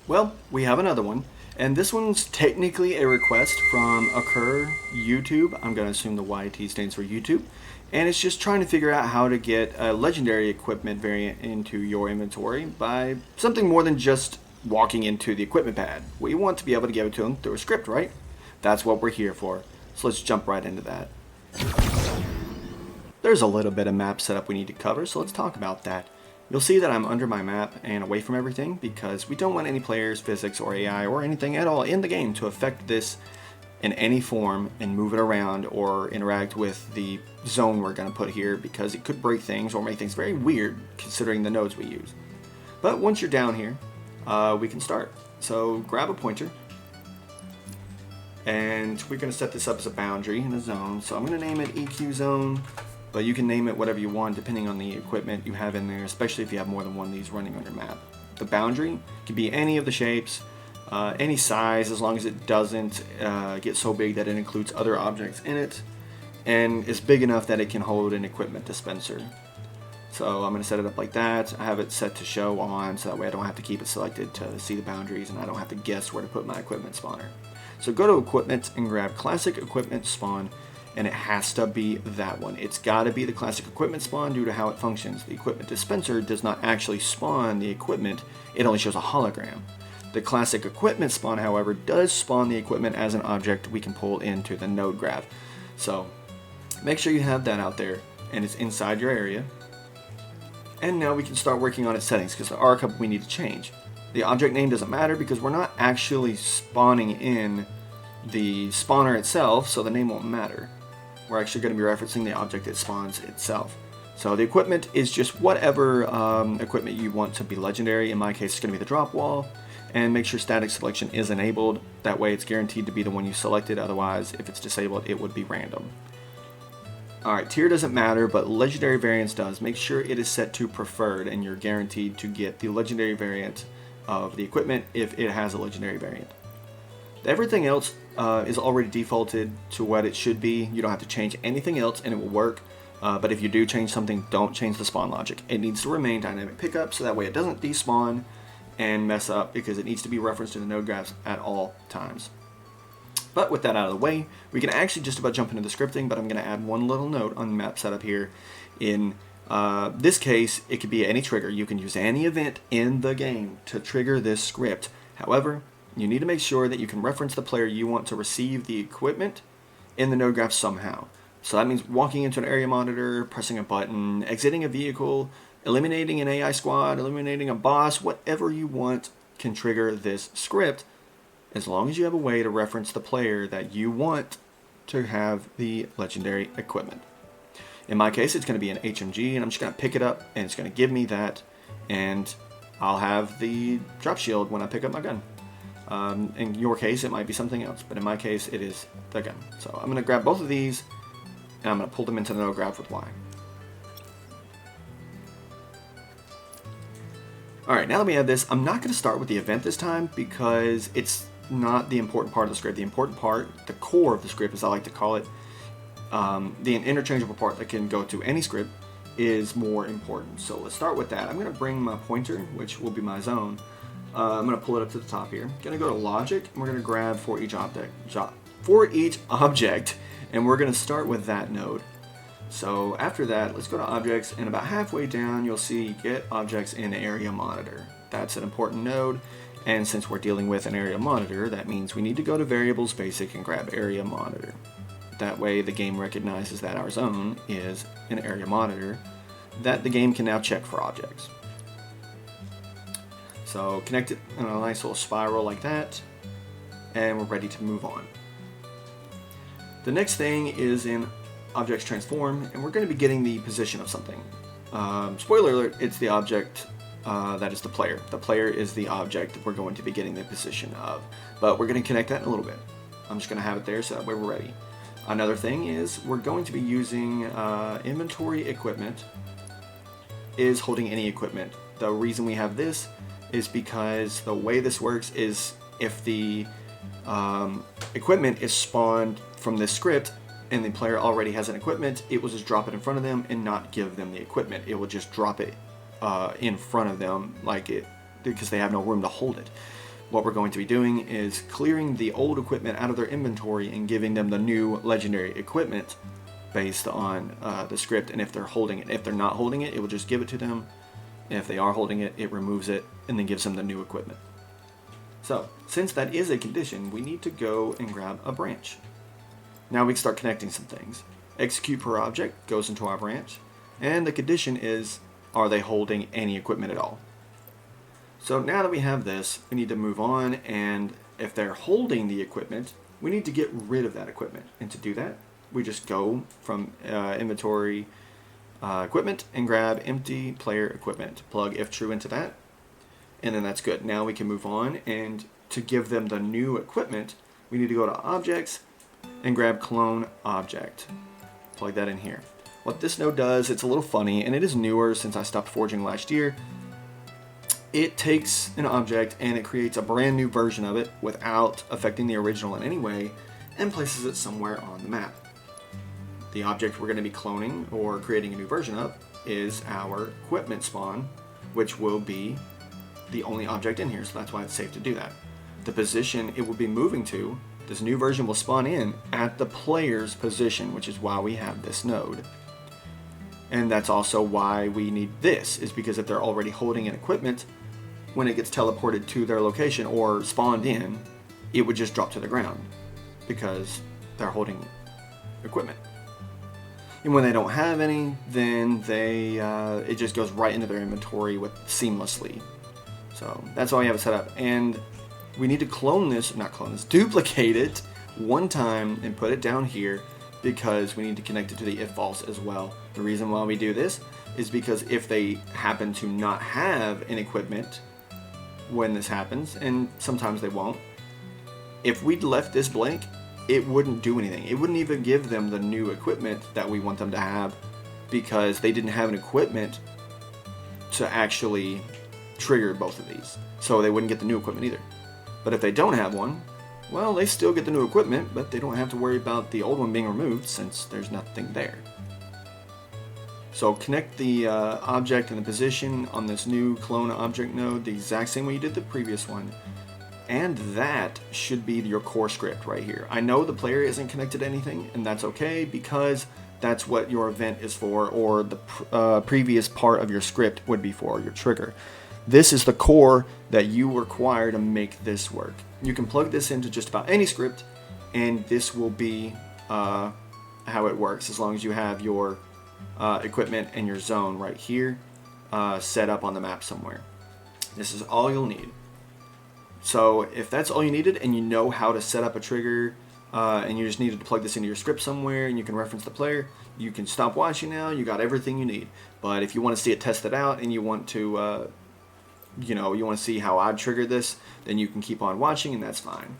Well, we have another one, and this one's technically a request from Occur YouTube. I'm going to assume the YT stands for YouTube, and it's just trying to figure out how to get a legendary equipment variant into your inventory by something more than just walking into the equipment pad. We want to be able to give it to them through a script, right? That's what we're here for. So let's jump right into that. There's a little bit of map setup we need to cover, so let's talk about that. You'll see that I'm under my map and away from everything because we don't want any players, physics, or AI, or anything at all in the game to affect this in any form and move it around or interact with the zone we're going to put here because it could break things or make things very weird considering the nodes we use. But once you're down here, we can start. So grab a pointer, and we're going to set this up as a boundary in a zone. So I'm going to name it EQ zone. But you can name it whatever you want depending on the equipment you have in there, especially if you have more than one of these running on your map. The boundary can be any of the shapes, any size, as long as it doesn't get so big that it includes other objects in it, and is big enough that it can hold an equipment dispenser. So I'm going to set it up like that. I have it set to show on, so that way I don't have to keep it selected to see the boundaries, and I don't have to guess where to put my equipment spawner. So go to equipment and grab classic equipment spawn, and it has to be that one. It's got to be the classic equipment spawn due to how it functions. The equipment dispenser does not actually spawn the equipment, it only shows a hologram. The classic equipment spawn, however, does spawn the equipment as an object we can pull into the node graph. So make sure you have that out there and it's inside your area. And now we can start working on its settings because there are a couple we need to change. The object name doesn't matter because we're not actually spawning in the spawner itself, so the name won't matter. We're actually going to be referencing the object that spawns itself. So the equipment is just whatever equipment you want to be legendary. In my case, it's going to be the drop wall. And make sure static selection is enabled. That way it's guaranteed to be the one you selected. Otherwise, if it's disabled, it would be random. Alright, tier doesn't matter, but legendary variants does. Make sure it is set to preferred and you're guaranteed to get the legendary variant of the equipment if it has a legendary variant. Everything else is already defaulted to what it should be. You don't have to change anything else and it will work. But if you do change something, don't change the spawn logic. It needs to remain dynamic pickup so that way it doesn't despawn and mess up because it needs to be referenced in the node graphs at all times. But with that out of the way, we can actually just about jump into the scripting, but I'm going to add one little note on map setup here. In this case, it could be any trigger. You can use any event in the game to trigger this script. However, you need to make sure that you can reference the player you want to receive the equipment in the node graph somehow. So that means walking into an area monitor, pressing a button, exiting a vehicle, eliminating an AI squad, eliminating a boss, whatever you want can trigger this script as long as you have a way to reference the player that you want to have the legendary equipment. In my case, it's going to be an HMG, and I'm just going to pick it up, and it's going to give me that, and I'll have the drop shield when I pick up my gun. In your case, it might be something else, but in my case, it is the gun. So I'm going to grab both of these, and I'm going to pull them into the node graph with Y. Alright, now that we have this, I'm not going to start with the event this time because it's not the important part of the script. The important part, the core of the script, as I like to call it, the interchangeable part that can go to any script, is more important. So let's start with that. I'm going to bring my pointer, which will be my zone. I'm going to pull it up to the top here. I'm going to go to logic, and we're going to grab for each object, and we're going to start with that node. So after that, let's go to objects, and about halfway down, you'll see get objects in area monitor. That's an important node, and since we're dealing with an area monitor, that means we need to go to variables basic and grab area monitor. That way the game recognizes that our zone is an area monitor that the game can now check for objects. So connect it in a nice little spiral like that, and we're ready to move on. The next thing is in objects transform, and we're going to be getting the position of something. Spoiler alert, it's the object that is the player. The player is the object we're going to be getting the position of, but we're going to connect that in a little bit. I'm just going to have it there so that way we're ready. Another thing is we're going to be using inventory equipment is holding any equipment. The reason we have this is because the way this works is if the equipment is spawned from this script and the player already has an equipment, it will just drop it in front of them and not give them the equipment. It will just drop it in front of them like it because they have no room to hold it. what we're going to be doing is clearing the old equipment out of their inventory and giving them the new legendary equipment based on the script, and if they're holding it. If they're not holding it, it will just give it to them. And if they are holding it, it removes it and then gives them the new equipment. So, since that is a condition, we need to go and grab a branch. Now we can start connecting some things. Execute per object goes into our branch, and the condition is, are they holding any equipment at all? So now that we have this, we need to move on, and if they're holding the equipment, we need to get rid of that equipment. And to do that, we just go from inventory equipment and grab empty player equipment. Plug if true into that, and then that's good. Now we can move on, and to give them the new equipment, we need to go to objects and grab clone object. Plug that in here. What this node does, it's a little funny, and it is newer since I stopped forging last year. It takes an object and it creates a brand new version of it without affecting the original in any way, and places it somewhere on the map. The object we're going to be cloning or creating a new version of is our equipment spawn, which will be the only object in here, so that's why it's safe to do that. The position it will be moving to, this new version will spawn in at the player's position, which is why we have this node. And that's also why we need this, is because if they're already holding an equipment, when it gets teleported to their location or spawned in, it would just drop to the ground because they're holding equipment. And when they don't have any, then it just goes right into their inventory seamlessly. So that's why we have it set up. And we need to duplicate it one time and put it down here, because we need to connect it to the if false as well. The reason why we do this is because if they happen to not have an equipment when this happens, and sometimes they won't, if we'd left this blank, it wouldn't do anything. It wouldn't even give them the new equipment that we want them to have, because they didn't have an equipment to actually trigger both of these. So they wouldn't get the new equipment either. But if they don't have one, well, they still get the new equipment, but they don't have to worry about the old one being removed since there's nothing there. So connect the object and the position on this new clone object node the exact same way you did the previous one. And that should be your core script right here. I know the player isn't connected to anything, and that's okay, because that's what your event is for, or the previous part of your script would be for, your trigger. This is the core that you require to make this work. You can plug this into just about any script, and this will be how it works, as long as you have your equipment and your zone right here set up on the map somewhere. This is all you'll need. So if that's all you needed, and you know how to set up a trigger, and you just needed to plug this into your script somewhere, and you can reference the player, you can stop watching now. You got everything you need. But if you want to see it tested out, and you want to you want to see how I'd trigger this, then you can keep on watching, and that's fine.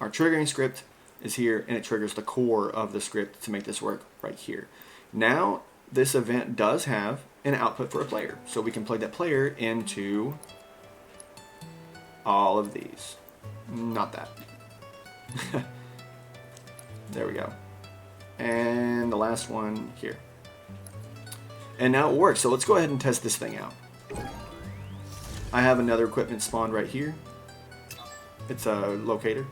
Our triggering script is here, and it triggers the core of the script to make this work right here. Now, this event does have an output for a player, so we can plug that player into all of these. Not that. There we go. And the last one here. And now it works, so let's go ahead and test this thing out. I have another equipment spawned right here. It's a locator.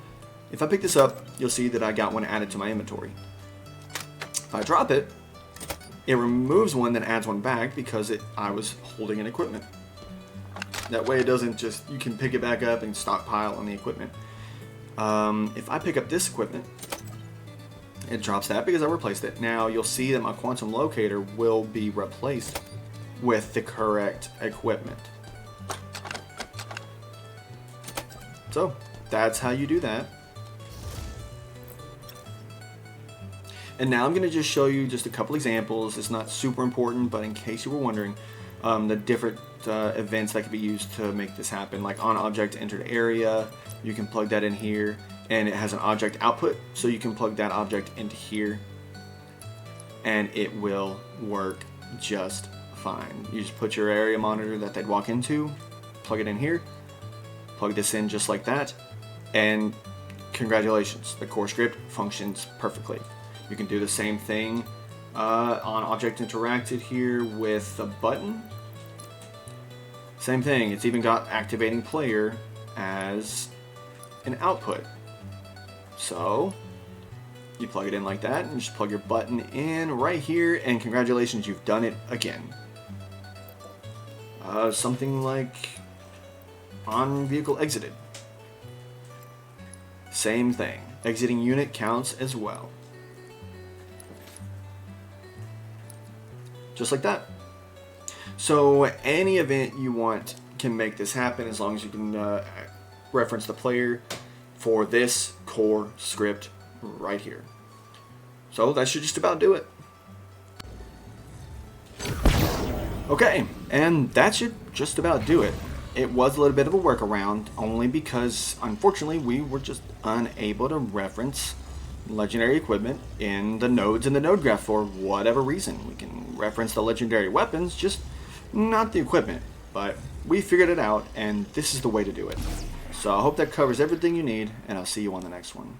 If I pick this up, you'll see that I got one added to my inventory. If I drop it, it removes one, then adds one back because I was holding an equipment. That way it doesn't just, you can pick it back up and stockpile on the equipment. If I pick up this equipment, it drops that because I replaced it. Now you'll see that my quantum locator will be replaced with the correct equipment. So that's how you do that. And now I'm going to just show you just a couple examples. It's not super important, but in case you were wondering, the different events that can be used to make this happen. Like on object entered area, you can plug that in here, and it has an object output, so you can plug that object into here, and it will work just fine. You just put your area monitor that they'd walk into, plug it in here, plug this in just like that, and congratulations, the core script functions perfectly. You can do the same thing On object interacted here with a button. Same thing, it's even got activating player as an output. So you plug it in like that and just plug your button in right here, and congratulations, you've done it again. Something like on vehicle exited. Same thing. Exiting unit counts as well. Just like that. So any event you want can make this happen as long as you can reference the player for this core script right here. So that should just about do it. Okay, and that should just about do it. It was a little bit of a workaround, only because unfortunately we were just unable to reference legendary equipment in the nodes in the node graph for whatever reason. We can reference the legendary weapons, just not the equipment. But we figured it out, and this is the way to do it. So I hope that covers everything you need, and I'll see you on the next one.